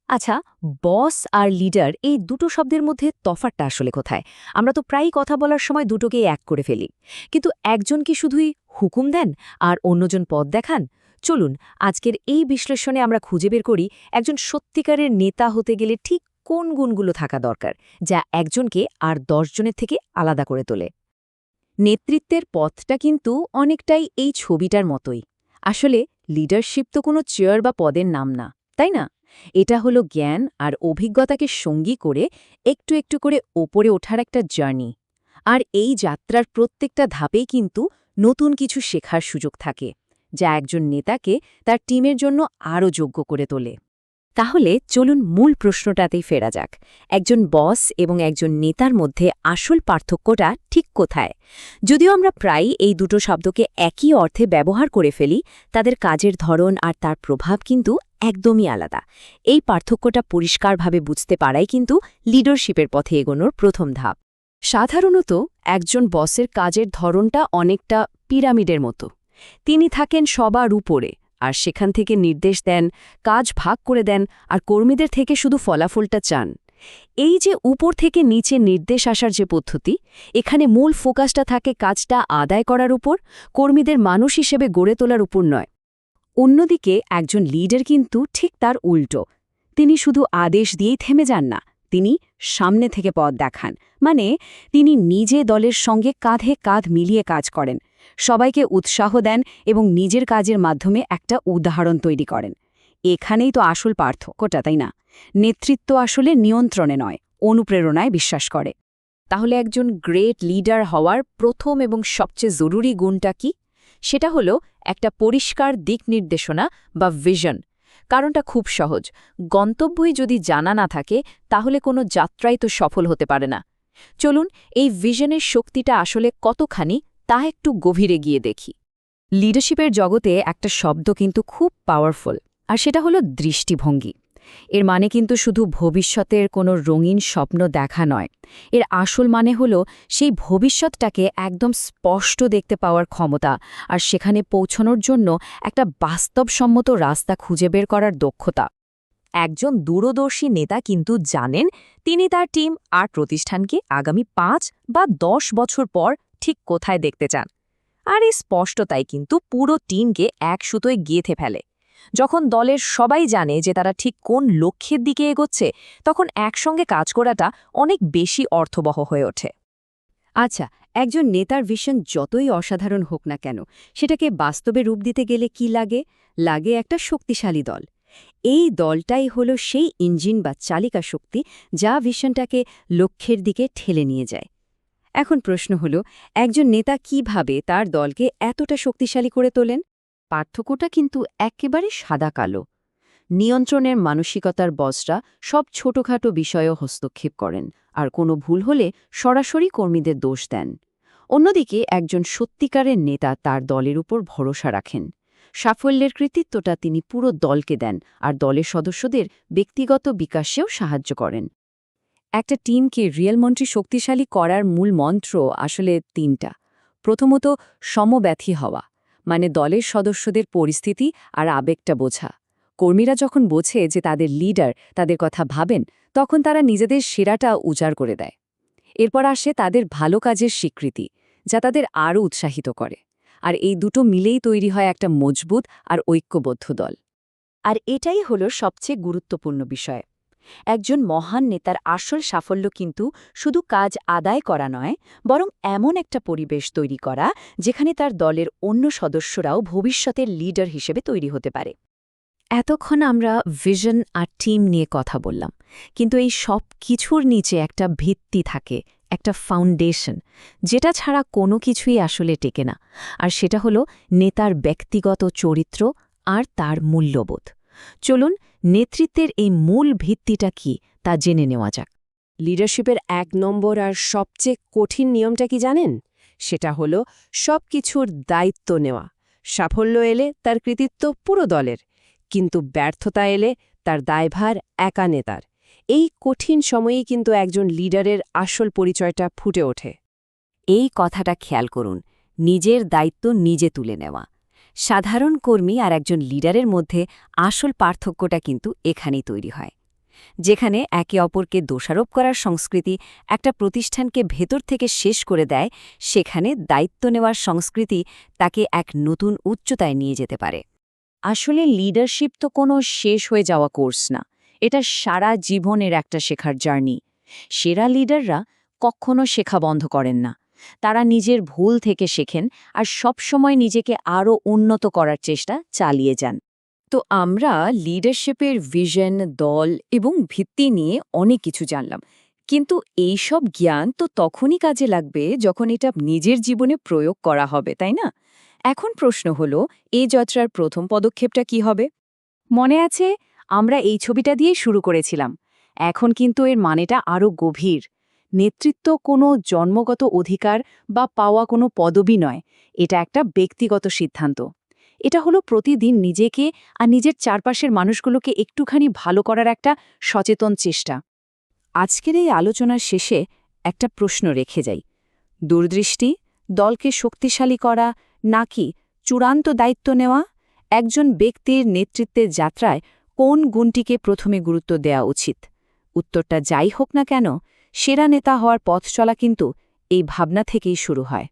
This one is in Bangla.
আচ্ছা, বস আর লিডার এই দুটো শব্দের মধ্যে তফাৎটা আসলে কোথায়? আমরা তো প্রায়ই কথা বলার সময় দুটোকেই এক করে ফেলি। কিন্তু একজন কি শুধুই হুকুম দেন আর অন্যজন পথ দেখান? চলুন আজকের এই বিশ্লেষণে আমরা খুঁজে বের করি একজন সত্যিকারের নেতা হতে গেলে ঠিক কোন গুণগুলো থাকা দরকার, যা একজনকে আর ১০ জনের থেকে আলাদা করে তোলে। নেতৃত্বের পথটা কিন্তু অনেকটাই এই ছবিটার মতোই। আসলে লিডারশিপ তো কোনো চেয়ার বা পদের নাম না, তাই না? এটা হলো জ্ঞান আর অভিজ্ঞতাকে সঙ্গী করে একটু একটু করে ওপরে ওঠার একটা জার্নি। আর এই যাত্রার প্রত্যেকটা ধাপেই কিন্তু নতুন কিছু শেখার সুযোগ থাকে, যা একজন নেতাকে তার টিমের জন্য আরও যোগ্য করে তোলে। তাহলে চলুন মূল প্রশ্নটাতেই ফেরা যাক। একজন বস এবং একজন নেতার মধ্যে আসল পার্থক্যটা ঠিক কোথায়? যদিও আমরা প্রায়ই এই দুটো শব্দকে একই অর্থে ব্যবহার করে ফেলি, তাদের কাজের ধরন আর তার প্রভাব কিন্তু একদমই আলাদা। এই পার্থক্যটা পরিষ্কারভাবে বুঝতে পারাই কিন্তু লিডারশিপের পথে এগোনোর প্রথম ধাপ। সাধারণত একজন বসের কাজের ধরনটা অনেকটা পিরামিডের মতো। তিনি থাকেন সবার উপরে, আর সেখান থেকে নির্দেশ দেন, কাজ ভাগ করে দেন, আর কর্মীদের থেকে শুধু ফলাফলটা চান। এই যে উপর থেকে নিচে নির্দেশ আসার যে পদ্ধতি, এখানে মূল ফোকাসটা থাকে কাজটা আদায় করার উপর, কর্মীদের মানুষ হিসেবে গড়ে তোলার উপর নয়। অন্যদিকে একজন লিডার কিন্তু ঠিক তার উল্টো। তিনি শুধু আদেশ দিয়েই থেমে যান না, তিনি সামনে থেকে পথ দেখান। মানে তিনি নিজে দলের সঙ্গে কাঁধে কাঁধ মিলিয়ে কাজ করেন, সবাইকে উৎসাহ দেন এবং নিজের কাজের মাধ্যমে একটা উদাহরণ তৈরি করেন। এখানেই তো আসল পার্থক্যটা, তাই না? নেতৃত্ব আসলে নিয়ন্ত্রণে নয়, অনুপ্রেরণায় বিশ্বাস করে। তাহলে একজন গ্রেট লিডার হওয়ার প্রথম এবং সবচেয়ে জরুরি গুণটা কি? সেটা হলো একটা পরিষ্কার দিক নির্দেশনা বা ভিশন। কারণটা খুব সহজ, গন্তব্যই যদি জানা না থাকে তাহলে কোনো যাত্রাই তো সফল হতে পারে না। চলুন এই ভিশনের শক্তিটা আসলে কতখানি তা একটু গভীরে গিয়ে দেখি। লিডারশিপের জগতে একটা শব্দ কিন্তু খুব পাওয়ারফুল, আর সেটা হলো দৃষ্টিভঙ্গি। এর মানে কিন্তু শুধু ভবিষ্যতের কোনো রঙিন স্বপ্ন দেখা নয়। এর আসল মানে হলো সেই ভবিষ্যৎটাকে একদম স্পষ্ট দেখতে পাওয়ার ক্ষমতা, আর সেখানে পৌঁছানোর জন্য একটা বাস্তবসম্মত রাস্তা খুঁজে বের করার দক্ষতা। একজন দূরদর্শী নেতা কিন্তু জানেন তিনি তার টিম আর প্রতিষ্ঠানকে আগামী ৫ বা ১০ বছর পর ঠিক কোথায় দেখতে চান। আর এই স্পষ্টতাই কিন্তু পুরো টিমকে এক সুতোয় গেঁথে ফেলে। যখন দলের সবাই জানে যে তারা ঠিক কোন লক্ষ্যের দিকে এগোচ্ছে, তখন একসঙ্গে কাজ করাটা অনেক বেশি অর্থবহ হয়ে ওঠে। আচ্ছা, একজন নেতার ভিশন যতই অসাধারণ হোক না কেন, সেটাকে বাস্তবে রূপ দিতে গেলে কি লাগে? লাগে একটা শক্তিশালী দল। এই দলটাই হলো সেই ইঞ্জিন বা চালিকা শক্তি, যা ভিশনটাকে লক্ষ্যের দিকে ঠেলে নিয়ে যায়। এখন প্রশ্ন হলো, একজন নেতা কিভাবে তার দলকে এতটা শক্তিশালী করে তোলেন? পার্থক্যটা কিন্তু একেবারে সাদা-কালো। নিয়ন্ত্রণের মানসিকতার বসরা সব ছোটখাটো বিষয়েও হস্তক্ষেপ করেন, আর কোনো ভুল হলে সরাসরি কর্মীদের দোষ দেন। অন্যদিকে একজন সত্যিকারের নেতা তার দলের উপর ভরসা রাখেন। সাফল্যের কৃতিত্বটা তিনি পুরো দলকে দেন, আর দলের সদস্যদের ব্যক্তিগত বিকাশেও সাহায্য করেন। একটা টিমকে রিয়েলমন্ট্রি শক্তিশালী করার মূল মন্ত্র আসলে ৩টা। প্রথমত, সমব্যথী হওয়া, মানে দলের সদস্যদের পরিস্থিতি আর আবেগটা বোঝা। কর্মীরা যখন বোঝে যে তাদের লিডার তাদের কথা ভাবেন, তখন তারা নিজেদের সেরাটা উজাড় করে দেয়। এরপর আসে তাদের ভালো কাজের স্বীকৃতি, যা তাদের আরও উৎসাহিত করে। আর এই দুটো মিলেই তৈরি হয় একটা মজবুত আর ঐক্যবদ্ধ দল। আর এটাই হলো সবচেয়ে গুরুত্বপূর্ণ বিষয়। একজন মহান নেতার আসল সাফল্য কিন্তু শুধু কাজ আদায় করা নয়, বরং এমন একটা পরিবেশ তৈরি করা যেখানে তার দলের অন্য সদস্যরাও ভবিষ্যতের লিডার হিসেবে তৈরি হতে পারে। এতক্ষণ আমরা ভিশন আর টিম নিয়ে কথা বললাম, কিন্তু এই সব কিছুর নিচে একটা ভিত্তি থাকে, একটা ফাউন্ডেশন, যেটা ছাড়া কোনো কিছুই আসলে টেকে না। আর সেটা হলো নেতার ব্যক্তিগত চরিত্র আর তার মূল্যবোধ। চলুন নেতৃত্বের এই মূল ভিত্তিটা কি তা জেনে নেওয়া যাক। লিডারশিপের ১ নম্বর আর সবচেয়ে কঠিন নিয়মটা কি জানেন? সেটা হলো সব কিছুর দায়িত্ব নেওয়া। সাফল্য এলে তার কৃতিত্ব পুরো দলের, কিন্তু ব্যর্থতা এলে তার দায়ভার একা নেতার। এই কঠিন সময়েই কিন্তু একজন লিডারের আসল পরিচয়টা ফুটে ওঠে। এই কথাটা খেয়াল করুন, নিজের দায়িত্ব নিজে তুলে নেওয়া। সাধারণ কর্মী আর একজন লিডারের মধ্যে আসল পার্থক্যটা কিন্তু এখানেই তৈরি হয়। যেখানে একে অপরকে দোষারোপ করার সংস্কৃতি একটা প্রতিষ্ঠানকে ভেতর থেকে শেষ করে দেয়, সেখানে দায়িত্ব নেওয়ার সংস্কৃতি তাকে এক নতুন উচ্চতায় নিয়ে যেতে পারে। আসলে লিডারশিপ তো কোনো শেষ হয়ে যাওয়া কোর্স না, এটা সারা জীবনের একটা শেখার জার্নি। সেরা লিডাররা কখনো শেখা বন্ধ করেন না, তারা নিজের ভুল থেকে শেখেন আর সবসময় নিজেকে আরও উন্নত করার চেষ্টা চালিয়ে যান। তো আমরা লিডারশিপের ভিশন, দল এবং ভিত্তি নিয়ে অনেক কিছু জানলাম, কিন্তু এই সব জ্ঞান তো তখনই কাজে লাগবে যখন এটা নিজের জীবনে প্রয়োগ করা হবে, তাই না? এখন প্রশ্ন হলো, এই যাত্রার প্রথম পদক্ষেপটা কি হবে? মনে আছে, আমরা এই ছবিটা দিয়েই শুরু করেছিলাম। এখন কিন্তু এর মানেটা আরও গভীর। নেতৃত্ব কোনো জন্মগত অধিকার বা পাওয়া কোনো পদবি নয়, এটা একটা ব্যক্তিগত সিদ্ধান্ত। এটা হলো প্রতিদিন নিজেকে আর নিজের চারপাশের মানুষগুলোকে একটুখানি ভালো করার একটা সচেতন চেষ্টা। আজকের এই আলোচনার শেষে একটা প্রশ্ন রেখে যাই। দূরদৃষ্টি, দলকে শক্তিশালী করা, নাকি চূড়ান্ত দায়িত্ব নেওয়া? একজন ব্যক্তির নেতৃত্বের যাত্রায় কোন গুণটিকে প্রথমে গুরুত্ব দেওয়া উচিত? উত্তরটা যাই হোক না কেন, সেরা নেতা হওয়ার পথ চলা কিন্তু এই ভাবনা থেকেই শুরু হয়।